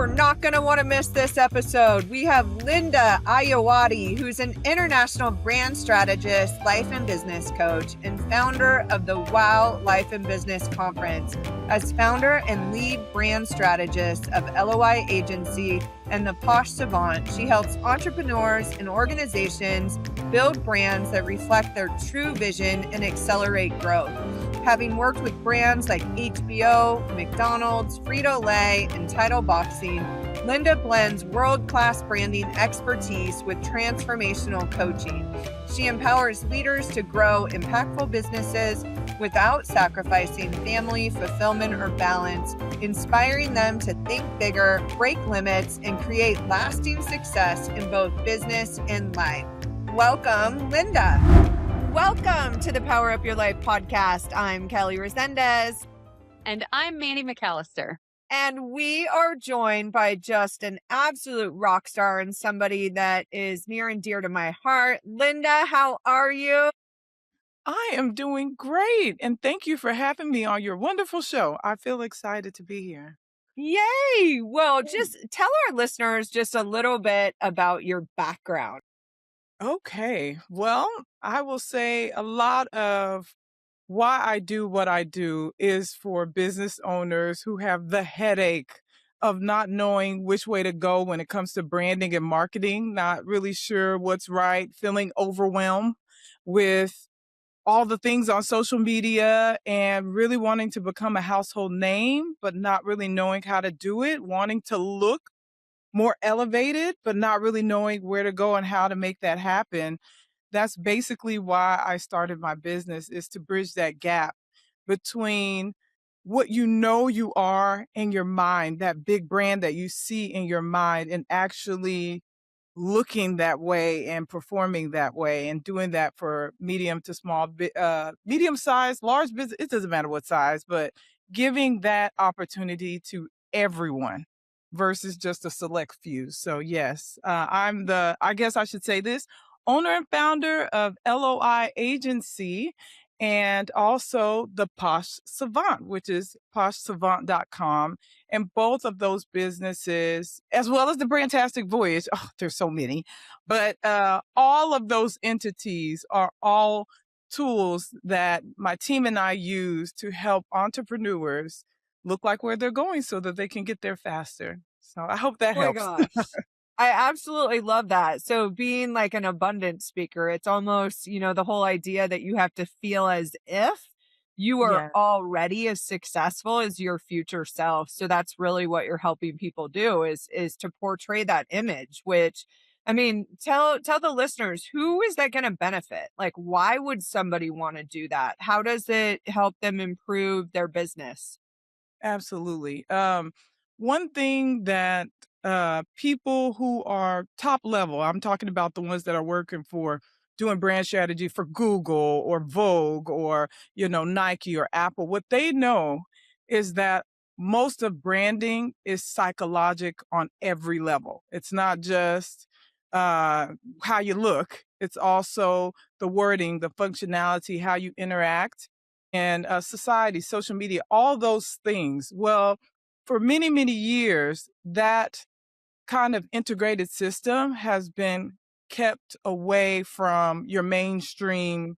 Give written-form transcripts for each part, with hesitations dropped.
are not going to want to miss this episode. We have Linda Ayoade, who's an international brand strategist, life and business coach, and founder of the WOW Life and Business Conference. As founder and lead brand strategist of LOI Agency and the Posh Savant, she helps entrepreneurs and organizations build brands that reflect their true vision and accelerate growth. Having worked with brands like HBO, McDonald's, Frito-Lay, and Title Boxing, Linda blends world-class branding expertise with transformational coaching. She empowers leaders to grow impactful businesses without sacrificing family, fulfillment, or balance, inspiring them to think bigger, break limits, and create lasting success in both business and life. Welcome, Linda. Welcome to the Power Up Your Life podcast. I'm Kelly Resendez. And I'm Manny McAllister. And we are joined by just an absolute rock star and somebody that is near and dear to my heart. Linda, how are you? I am doing great. And thank you for having me on your wonderful show. I feel excited to be here. Yay! Well, just tell our listeners just a little bit about your background. Okay. Well, I will say a lot of why I do what I do is for business owners who have the headache of not knowing which way to go when it comes to branding and marketing, not really sure what's right, feeling overwhelmed with all the things on social media and really wanting to become a household name, but not really knowing how to do it, wanting to look more elevated, but not really knowing where to go and how to make that happen. That's basically why I started my business, is to bridge that gap between what you know you are in your mind, that big brand that you see in your mind, and actually looking that way and performing that way and doing that for medium to small, medium size, large business. It doesn't matter what size, but giving that opportunity to everyone versus just a select few. So yes, I guess I should say this, owner and founder of LOI Agency and also the Posh Savant, which is poshsavant.com. And both of those businesses, as well as the Brandtastic Voyage, there's so many, but all of those entities are all tools that my team and I use to help entrepreneurs look like where they're going so that they can get there faster. So I hope that helps. Oh my gosh. I absolutely love that. So being like an abundance speaker, it's almost, the whole idea that you have to feel as if you are already as successful as your future self. So that's really what you're helping people do is to portray that image, which, I mean, tell the listeners, who is that going to benefit? Like, why would somebody want to do that? How does it help them improve their business? Absolutely. One thing that people who are top level, I'm talking about the ones that are working for doing brand strategy for Google or Vogue or, Nike or Apple, what they know is that most of branding is psychologic on every level. It's not just how you look. It's also the wording, the functionality, how you interact, and society, social media, all those things. Well, for many, many years, that kind of integrated system has been kept away from your mainstream,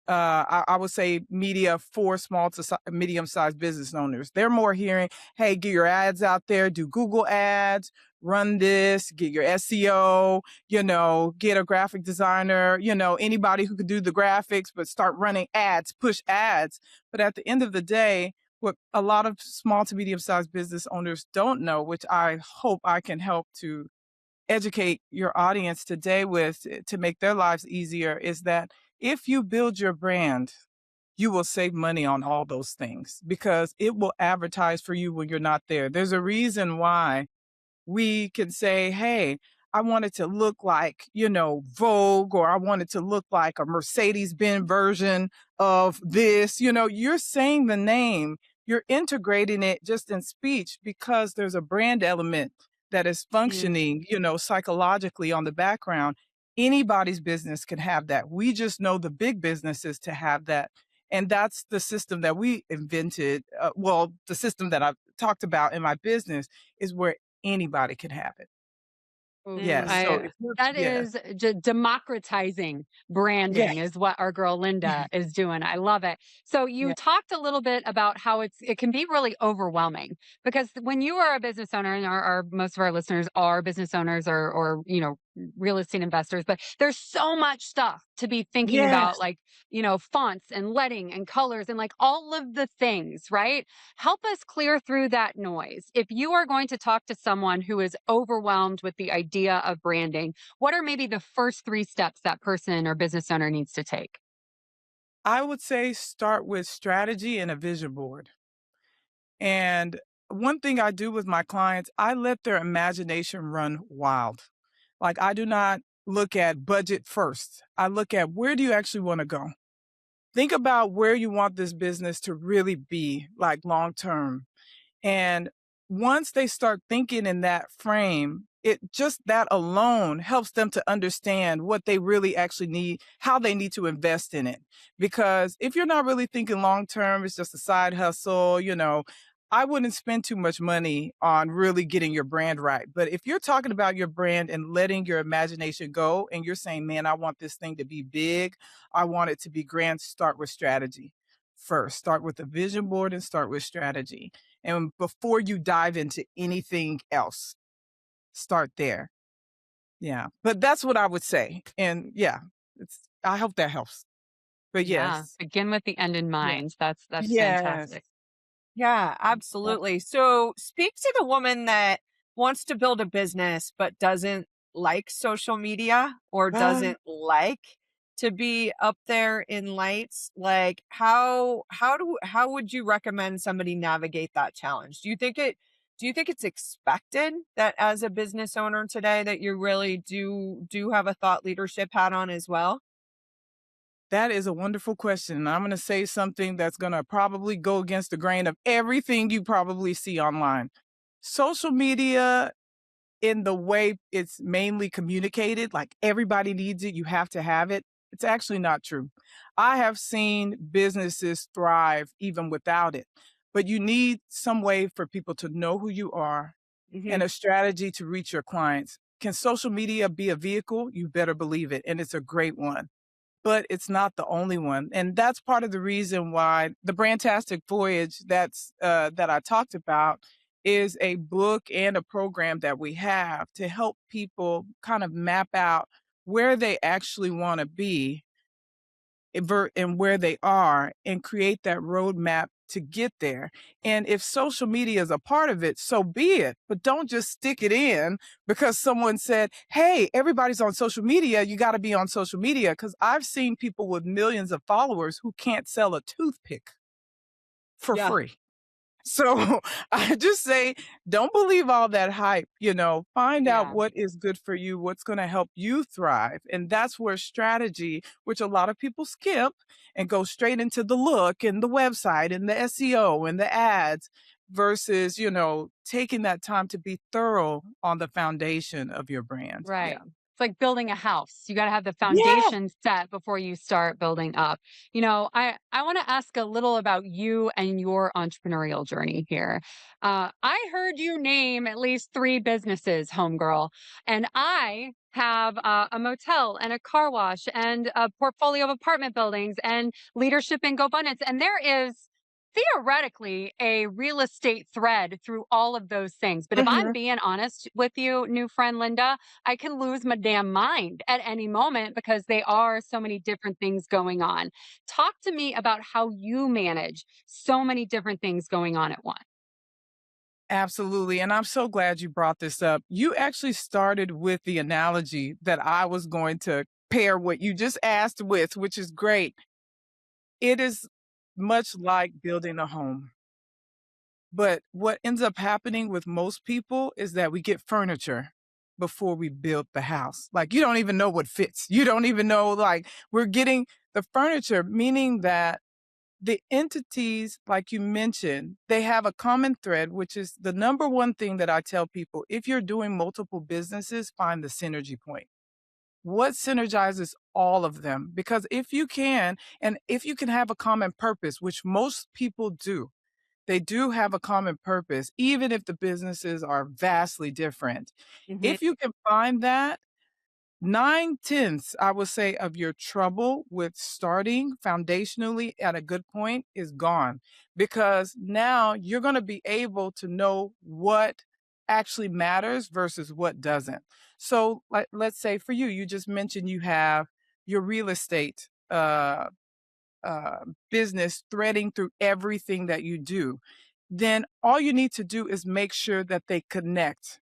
I would say, media for small to medium-sized business owners. They're more hearing, hey, get your ads out there, do Google ads, run this, get your SEO, get a graphic designer, anybody who could do the graphics, but start running ads, push ads. But at the end of the day, what a lot of small to medium-sized business owners don't know, which I hope I can help to educate your audience today with to make their lives easier, is that if you build your brand, you will save money on all those things because it will advertise for you when you're not there. There's a reason why we can say, hey, I want it to look like, Vogue, or I want it to look like a Mercedes-Benz version of this. You're saying the name, you're integrating it just in speech because there's a brand element that is functioning, psychologically on the background. Anybody's business can have that. We just know the big businesses to have that. And that's the system that we invented. The system that I've talked about in my business is where anybody can have it. Ooh, Yes. Mm. So I if you're, that yeah, is democratizing yeah, branding is what our girl Linda is doing. I love it. So you yeah, talked a little bit about how it can be really overwhelming because when you are a business owner, and our most of our listeners are business owners or real estate investors, but there's so much stuff to be thinking about, yes. like fonts and letting and colors and like all of the things, right? Help us clear through that noise. If you are going to talk to someone who is overwhelmed with the idea of branding, what are maybe the first three steps that person or business owner needs to take? I would say start with strategy and a vision board. And one thing I do with my clients, I let their imagination run wild. Like I do not look at budget first. I look at where do you actually want to go? Think about where you want this business to really be, like long term. And once they start thinking in that frame, it just that alone helps them to understand what they really actually need, how they need to invest in it. Because if you're not really thinking long term, it's just a side hustle, I wouldn't spend too much money on really getting your brand right. But if you're talking about your brand and letting your imagination go and you're saying, man, I want this thing to be big, I want it to be grand, start with strategy first. Start with a vision board and start with strategy. And before you dive into anything else, start there. Yeah. But that's what I would say. And yeah, I hope that helps. But Yeah, yes. begin with the end in Yeah. mind. That's Yes. fantastic. Yeah, Yeah. absolutely. So speak to the woman that wants to build a business but doesn't like social media or Uh, doesn't like to be up there in lights. Like how would you recommend somebody navigate that challenge? Do you think it's expected that as a business owner today that you really do have a thought leadership hat on as well? that is a wonderful question. And I'm going to say something that's going to probably go against the grain of everything you probably see online. Social media in the way it's mainly communicated, like everybody needs it, you have to have it. It's actually not true. I have seen businesses thrive even without it, but you need some way for people to know who you are Hmm. and a strategy to reach your clients. Can social media be a vehicle? You better believe it. And it's a great one, but it's not the only one. And that's part of the reason why the Brandtastic Voyage that I talked about is a book and a program that we have to help people kind of map out where they actually want to be and where they are and create that roadmap to get there. And if social media is a part of it, so be it. But don't just stick it in because someone said, hey, everybody's on social media. You got to be on social media. Because I've seen people with millions of followers who can't sell a toothpick for Yeah. free. So I just say, don't believe all that hype, find out Yeah. what is good for you, what's going to help you thrive. And that's where strategy, which a lot of people skip and go straight into the look and the website and the SEO and the ads versus, taking that time to be thorough on the foundation of your brand. Yeah. Right. It's like building a house. You got to have the Yeah. foundation set before you start building up. I want to ask a little about you and your entrepreneurial journey here. I heard you name at least three businesses, homegirl, and I have a motel and a car wash and a portfolio of apartment buildings and leadership in GoBundance. And there is theoretically a real estate thread through all of those things. But if I'm Mhm. being honest with you, new friend Linda, I can lose my damn mind at any moment because they are so many different things going on. Talk to me about how you manage so many different things going on at once. Absolutely. And I'm so glad you brought this up. You actually started with the analogy that I was going to pair what you just asked with, which is great. It is much like building a home. But what ends up happening with most people is that we get furniture before we build the house. Like you don't even know what fits. You don't even know, like, we're getting the furniture, meaning that the entities, like you mentioned, they have a common thread, which is the number one thing that I tell people. If you're doing multiple businesses, find the synergy point. What synergizes all of them? Because if you can, and if you can have a common purpose, which most people do, they do have a common purpose, even if the businesses are vastly different. If you can find that, 9/10, I would say, of your trouble with starting foundationally at a good point is gone, because now you're going to be able to know what actually matters versus what doesn't. So, like, let's say for you, you just mentioned you have your real estate business threading through everything that you do. Then all you need to do is make sure that they connect.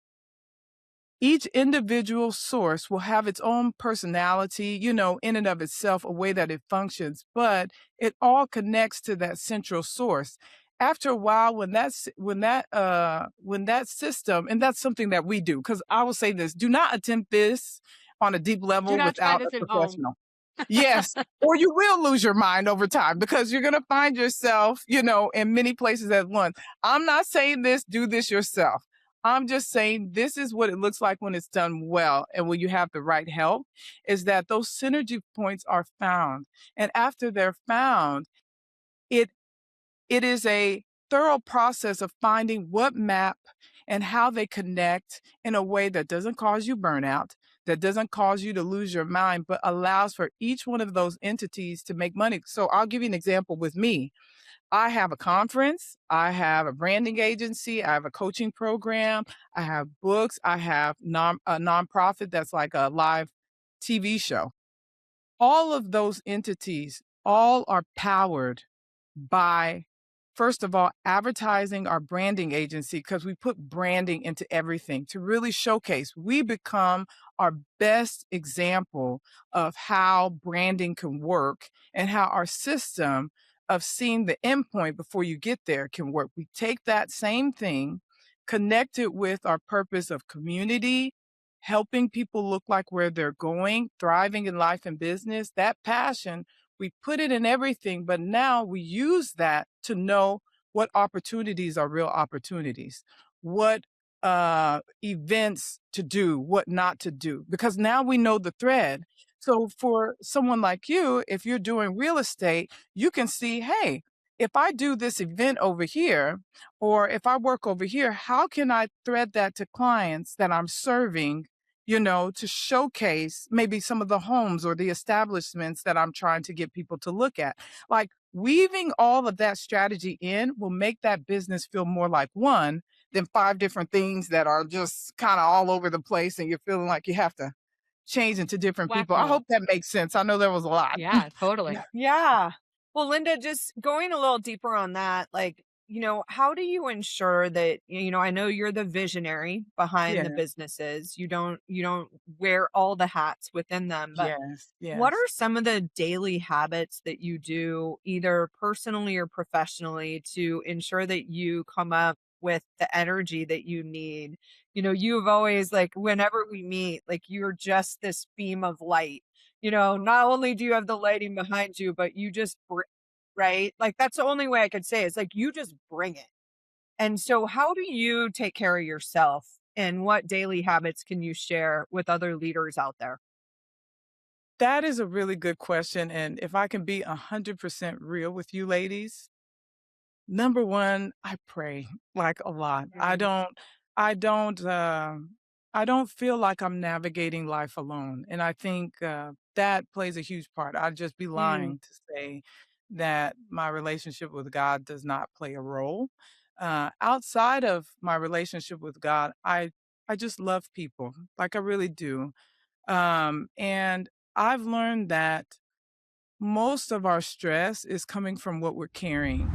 Each individual source will have its own personality, in and of itself, a way that it functions, but it all connects to that central source. After a while, when that system, and that's something that we do, because I will say this: do not attempt this on a deep Do level not try without a this at home. professional. Yes, or you will lose your mind over time, because you're going to find yourself, in many places at once. I'm not saying do this yourself. I'm just saying this is what it looks like when it's done well, and when you have the right help, is that those synergy points are found. And after they're found, it it is a thorough process of finding what map and how they connect in a way that doesn't cause you burnout, that doesn't cause you to lose your mind, but allows for each one of those entities to make money. So I'll give you an example with me. I have a conference, I have a branding agency, I have a coaching program, I have books, I have a nonprofit that's like a live TV show. All of those entities all are powered by, first of all, advertising our branding agency, because we put branding into everything to really showcase. We become our best example of how branding can work and how our system of seeing the endpoint before you get there can work. We take that same thing, connect it with our purpose of community, helping people look like where they're going, thriving in life and business, that passion. We put it in everything, but now we use that to know what opportunities are real opportunities, what events to do, what not to do, because now we know the thread. So for someone like you, if you're doing real estate, you can see, hey, if I do this event over here, or if I work over here, how can I thread that to clients that I'm serving, to showcase maybe some of the homes or the establishments that I'm trying to get people to look at. Like, weaving all of that strategy in will make that business feel more like one than 5 different things that are just kind of all over the place, and you're feeling like you have to change into different people. I Whack-a-mole. hope that makes sense. I know there was a lot. Yeah, totally. Yeah. Well, Linda, just going a little deeper on that, how do you ensure that, I know you're the visionary behind the Yeah. businesses. You don't wear all the hats within them, but Yes. what are some of the daily habits that you do, either personally or professionally, to ensure that you come up with the energy that you need? You've always, whenever we meet, you're just this beam of light. Not only do you have the lighting behind you, but you just right? That's the only way I could say it. It's you just bring it. And so how do you take care of yourself, and what daily habits can you share with other leaders out there? That is a really good question. And if I can be 100% real with you ladies, number one, I pray, like, a lot. I don't, I don't feel like I'm navigating life alone. And I think that plays a huge part. I'd just be Mm. lying to say that my relationship with God does not play a role. Outside of my relationship with God, I just love people, like, I really do. And I've learned that most of our stress is coming from what we're carrying.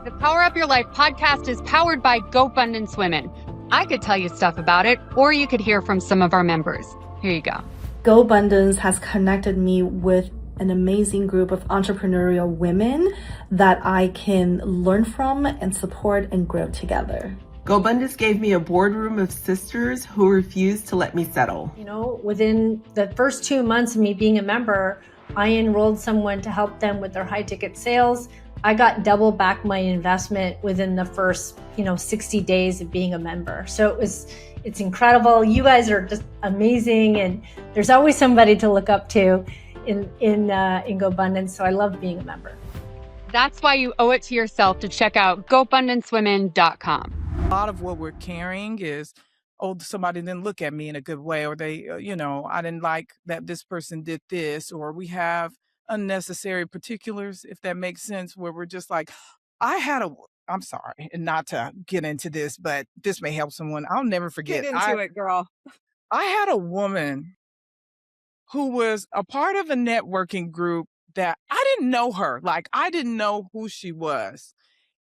The Power Up Your Life podcast is powered by GoBundance Women. I could tell you stuff about it, or you could hear from some of our members. Here you go. GoBundance has connected me with an amazing group of entrepreneurial women that I can learn from and support and grow together. GoBundance gave me a boardroom of sisters who refused to let me settle. Within the first 2 months of me being a member, I enrolled someone to help them with their high ticket sales. I got double back my investment within the first, 60 days of being a member. So it's incredible. You guys are just amazing, and there's always somebody to look up to in GoBundance. So I love being a member. That's why you owe it to yourself to check out GoBundanceWomen.com. A lot of what we're carrying is, oh, somebody didn't look at me in a good way, or they, I didn't like that this person did this, or we have unnecessary particulars, if that makes sense, where we're just like, I'm sorry, and not to get into this, but this may help someone. I'll never forget. Get into it, girl. I had a woman who was a part of a networking group that I didn't know her. Like, I didn't know who she was.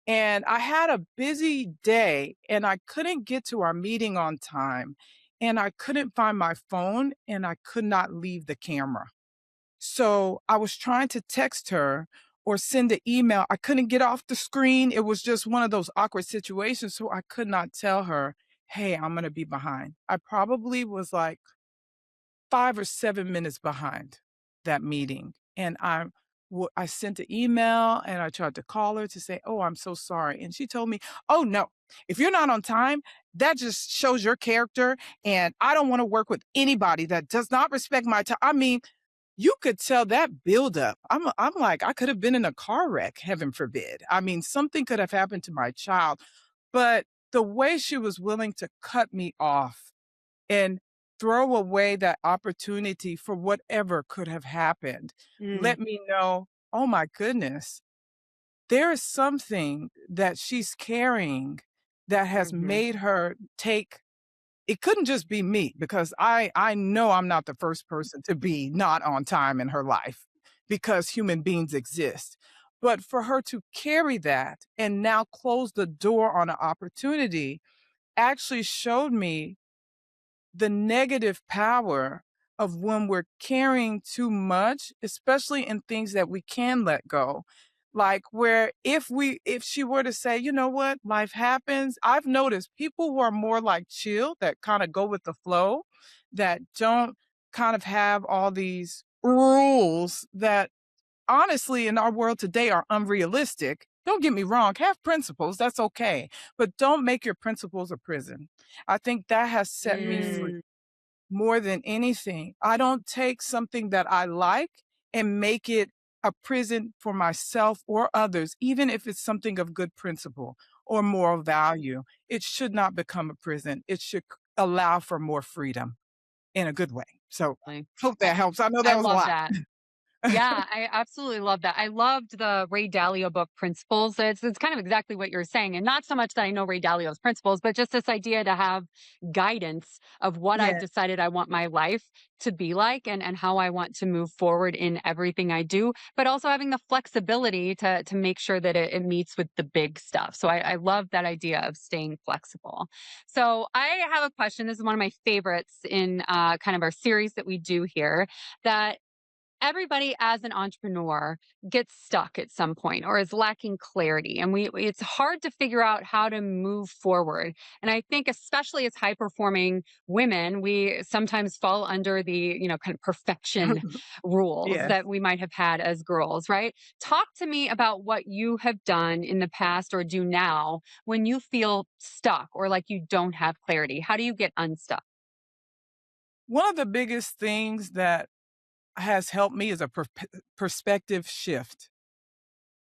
And I had a busy day and I couldn't get to our meeting on time. And I couldn't find my phone and I could not leave the camera. So I was trying to text her or send an email. I couldn't get off the screen. It was just one of those awkward situations. So I could not tell her, hey, I'm going to be behind. I probably was like 5 or 7 minutes behind that meeting. And I sent an email and I tried to call her to say, oh, I'm so sorry. And she told me, oh, no, if you're not on time, that just shows your character. And I don't want to work with anybody that does not respect my time. I mean, you could tell that buildup. I'm like, I could have been in a car wreck, heaven forbid. I mean, something could have happened to my child. But the way she was willing to cut me off and throw away that opportunity for whatever could have happened, let me know, oh my goodness, there is something that she's carrying that has made her take. It couldn't just be me, because I know I'm not the first person to be not on time in her life, because human beings exist. But for her to carry that and now close the door on an opportunity actually showed me the negative power of when we're carrying too much, especially in things that we can let go. Like, where if she were to say, you know what, life happens. I've noticed people who are more like chill, that kind of go with the flow, that don't kind of have all these rules that honestly in our world today are unrealistic. Don't get me wrong, have principles, that's okay. But don't make your principles a prison. I think that has set me free more than anything. I don't take something that I like and make it a prison for myself or others, even if it's something of good principle or moral value. It should not become a prison. It should allow for more freedom in a good way. So hope that helps. I know that I was a love lot. that. Yeah, I absolutely love that. I loved the Ray Dalio book, Principles. It's kind of exactly what you're saying. And not so much that I know Ray Dalio's principles, but just this idea to have guidance of what I've Yeah. decided I want my life to be like, and how I want to move forward in everything I do, but also having the flexibility to make sure that it meets with the big stuff. So I love that idea of staying flexible. So I have a question. This is one of my favorites in kind of our series that we do here, that everybody as an entrepreneur gets stuck at some point or is lacking clarity, and it's hard to figure out how to move forward. And I think especially as high performing women, we sometimes fall under the kind of perfection rules Yeah. that we might have had as girls, right? Talk to me about what you have done in the past or do now when you feel stuck or like you don't have clarity. How do you get unstuck? One of the biggest things that has helped me is a perspective shift.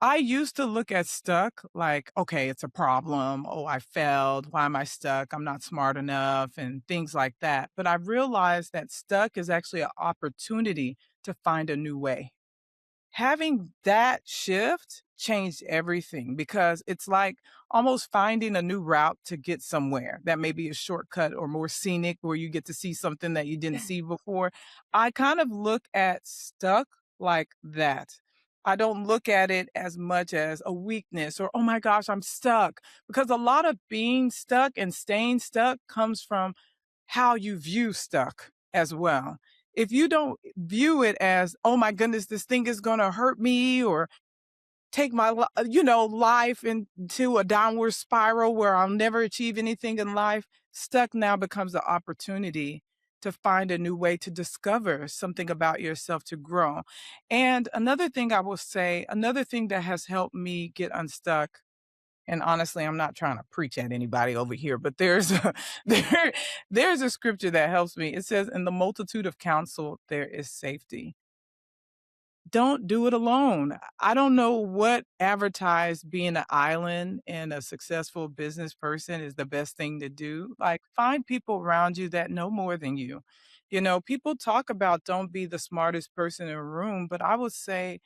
I used to look at stuck like, okay, it's a problem. Oh, I failed. Why am I stuck? I'm not smart enough, and things like that. But I realized that stuck is actually an opportunity to find a new way. Having that shift changed everything, because it's like almost finding a new route to get somewhere that may be a shortcut or more scenic, where you get to see something that you didn't see before. I kind of look at stuck like that. I don't look at it as much as a weakness or, oh my gosh, I'm stuck. Because a lot of being stuck and staying stuck comes from how you view stuck as well. If you don't view it as, oh my goodness, this thing is going to hurt me or take my life into a downward spiral where I'll never achieve anything in life, stuck now becomes the opportunity to find a new way to discover something about yourself, to grow. And another thing I will say, another thing that has helped me get unstuck, and honestly, I'm not trying to preach at anybody over here, but there's a scripture that helps me. It says, in the multitude of counsel, there is safety. don't do it alone. I don't know what advertised being an island and a successful business person is the best thing to do. Like, find people around you that know more than you. You know, people talk about don't be the smartest person in a room, but I would say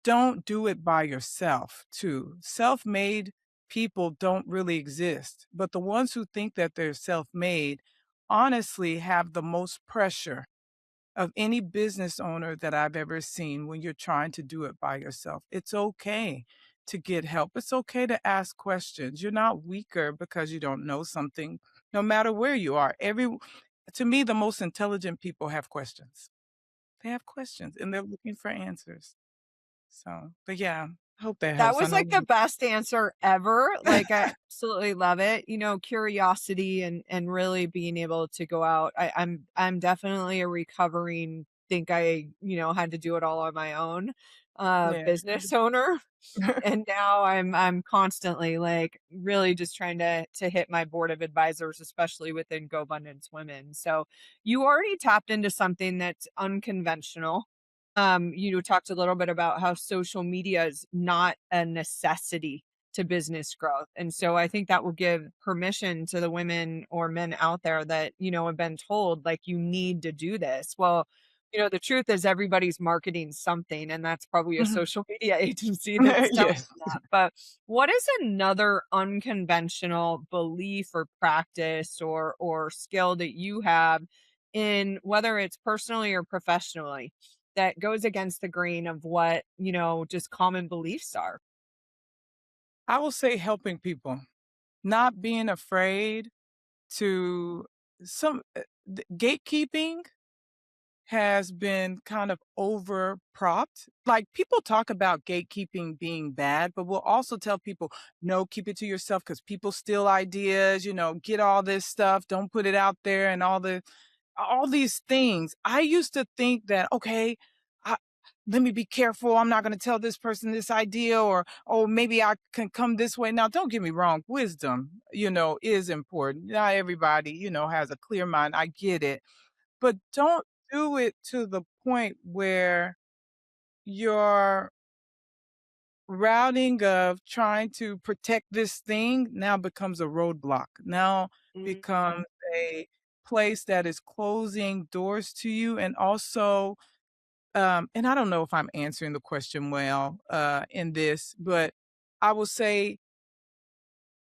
don't do it by yourself, too. Self-made people don't really exist, but the ones who think that they're self-made honestly have the most pressure of any business owner that I've ever seen when you're trying to do it by yourself. It's okay to get help. It's okay to ask questions. You're not weaker because you don't know something, no matter where you are. To me, the most intelligent people have questions. They have questions and they're looking for answers. So, but yeah, I hope that That helps. I was know. like the best answer ever. Like, I absolutely love it. You know, curiosity and really being able to go out. I'm definitely a recovering, think I, had to do it all on my own, Yeah. business owner. And now I'm constantly like really just trying to hit my board of advisors, especially within GoBundance Women. So you already tapped into something that's unconventional. You talked a little bit about how social media is not a necessity to business growth. And so I think that will give permission to the women or men out there that, have been told like you need to do this. Well, the truth is everybody's marketing something, and that's probably a Mhm. social media agency that's telling Yes. them that. But what is another unconventional belief or practice or skill that you have in whether it's personally or professionally that goes against the grain of what, just common beliefs are? I will say helping people, not being afraid to some gatekeeping has been kind of over propped. Like, people talk about gatekeeping being bad, but we'll also tell people, no, keep it to yourself because people steal ideas, get all this stuff, don't put it out there, and all these things. I used to think that, okay, I, let me be careful. I'm not going to tell this person this idea, or, oh, maybe I can come this way. Now, don't get me wrong. Wisdom, is important. Not everybody, has a clear mind. I get it, but don't do it to the point where your routing of trying to protect this thing now becomes a roadblock. Now becomes a place that is closing doors to you, and also, and I don't know if I'm answering the question well, in this, but I will say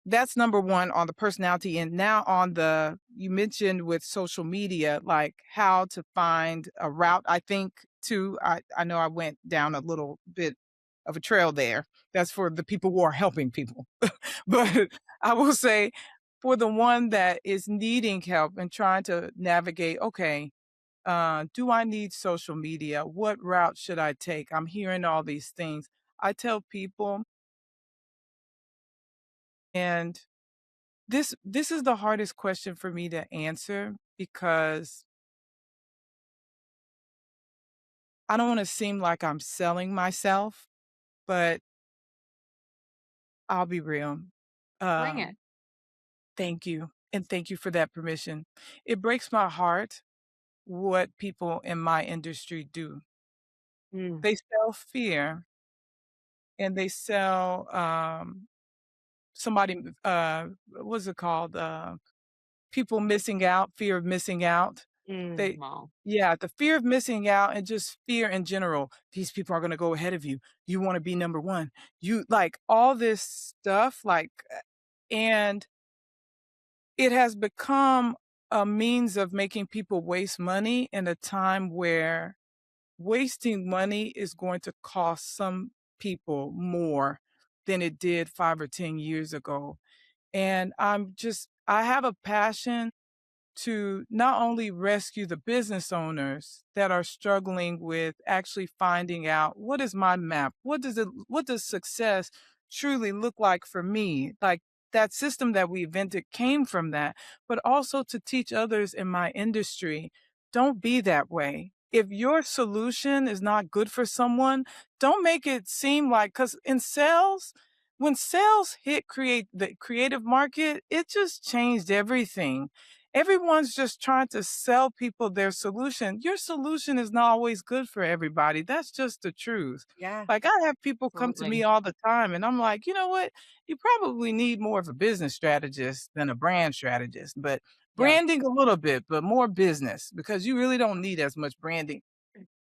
that's number 1 on the personality, and now on you mentioned with social media, like, how to find a route, I think, too. I know I went down a little bit of a trail there. That's for the people who are helping people. But I will say, for the one that is needing help and trying to navigate, "Okay, do I need social media? What route should I take? I'm hearing all these things." I tell people, and this is the hardest question for me to answer because I don't wanna seem like I'm selling myself, but I'll be real. Bring Um, it. Thank you, and thank you for that permission. It breaks my heart what people in my industry do. Mm, They sell fear, and they sell, somebody, what's it called? People missing out, fear of missing out. They Wow. Yeah, the fear of missing out and just fear in general. These people are gonna go ahead of you. You wanna be number 1. You like, all this stuff, like, and it has become a means of making people waste money in a time where wasting money is going to cost some people more than it did 5 or 10 years ago. And I have a passion to not only rescue the business owners that are struggling with actually finding out, what is my map? What does success truly look like for me? Like, that system that we invented came from that, but also to teach others in my industry, don't be that way. If your solution is not good for someone, don't make it seem like, cuz in sales, when sales hit the creative market, it just changed everything. everyone's just trying to sell people their solution. Your solution is not always good for everybody. That's just the truth. Yeah, Like I have people come to me Absolutely. all the time and I'm like, you know what? You probably need more of a business strategist than a brand strategist, but yeah. branding a little bit, but more business because you really don't need as much branding.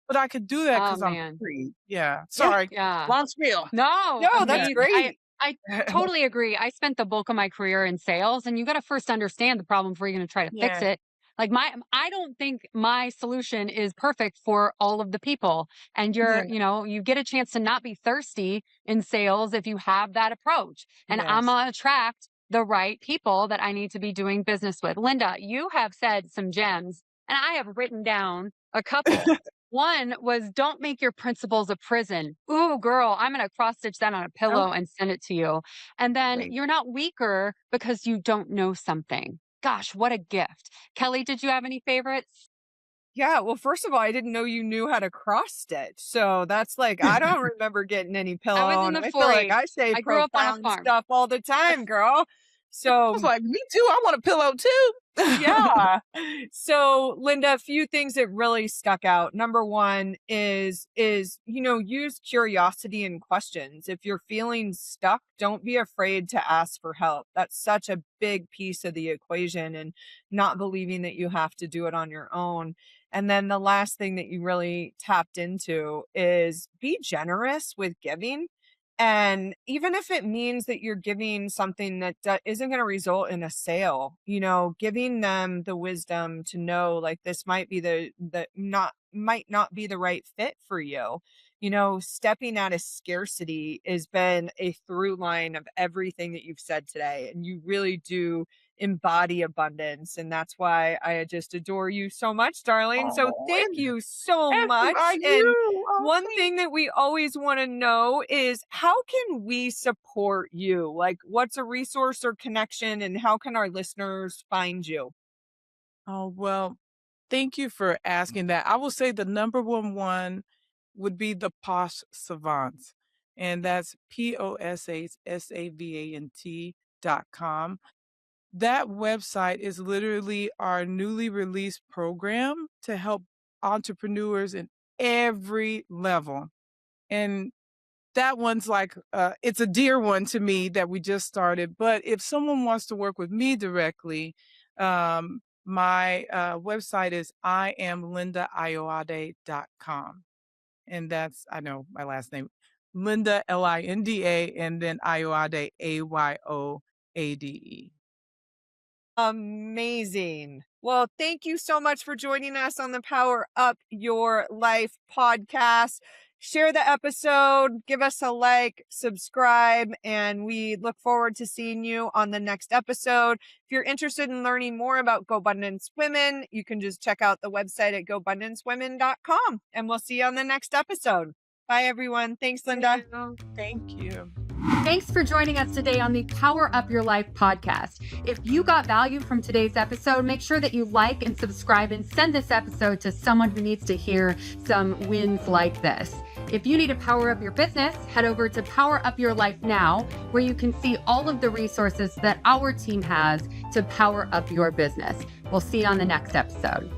But I could do that Oh because I'm man. free. Yeah. Yeah. Sorry. Yeah. Long spiel. No, No, I that's mean, I great. I totally agree. I spent the bulk of my career in sales, and you got to first understand the problem before you're going to try to fix Yeah. it. Like I don't think my solution is perfect for all of the people. And Yeah. you get a chance to not be thirsty in sales if you have that approach. And I'm Yes. gonna attract the right people that I need to be doing business with. Linda, you have said some gems, and I have written down a couple. One was don't make your principles a prison. Ooh, girl, I'm going to cross stitch that on a Oh, pillow and send it to you. And then great. you're not weaker because you don't know something. Gosh, what a gift. Kelly, did you have any favorites? Yeah, well, first of all, I didn't know you knew how to cross stitch. So that's like, I don't remember getting any I was pillow, in and the I feel like 40s. I say I grew up on a profound farm. stuff all the time, girl. I was So like, me too. I want a pillow too. yeah. So, Linda, a few things that really stuck out. Number one is use curiosity and questions. If you're feeling stuck, don't be afraid to ask for help. That's such a big piece of the equation, and not believing that you have to do it on your own. And then the last thing that you really tapped into is be generous with giving. And even if it means that you're giving something that isn't going to result in a sale, giving them the wisdom to know like this might be might not be the right fit for you. Stepping out of scarcity has been a through line of everything that you've said today. And you really do embody abundance. And that's why I just adore you so much, darling. So Oh, thank you so as do much. are And you. Oh, one thank thing that we always want to know is how can we support you? Like, what's a resource or connection, and how can our listeners find you? Oh, well, thank you for asking that. I will say the number one would be the Posh Savant, and that's POSHSAVANT.com. That website is literally our newly released program to help entrepreneurs in every level. And that one's like, it's a dear one to me that we just started. But if someone wants to work with me directly, my website is IamLindaAyoade.com. And that's, I know my last name, Linda, Linda, and then Ayoade, Ayoade. Amazing. Well, thank you so much for joining us on the Power Up Your Life podcast. Share the episode, give us a like, subscribe, and we look forward to seeing you on the next episode. If you're interested in learning more about GoBundance Women, you can just check out the website at GoBundanceWomen.com, and we'll see you on the next episode. Bye, everyone. Thanks, Linda. Thank you. Thanks for joining us today on the Power Up Your Life podcast. If you got value from today's episode, make sure that you like and subscribe and send this episode to someone who needs to hear some wins like this. If you need to power up your business, head over to Power Up Your Life Now, where you can see all of the resources that our team has to power up your business. We'll see you on the next episode.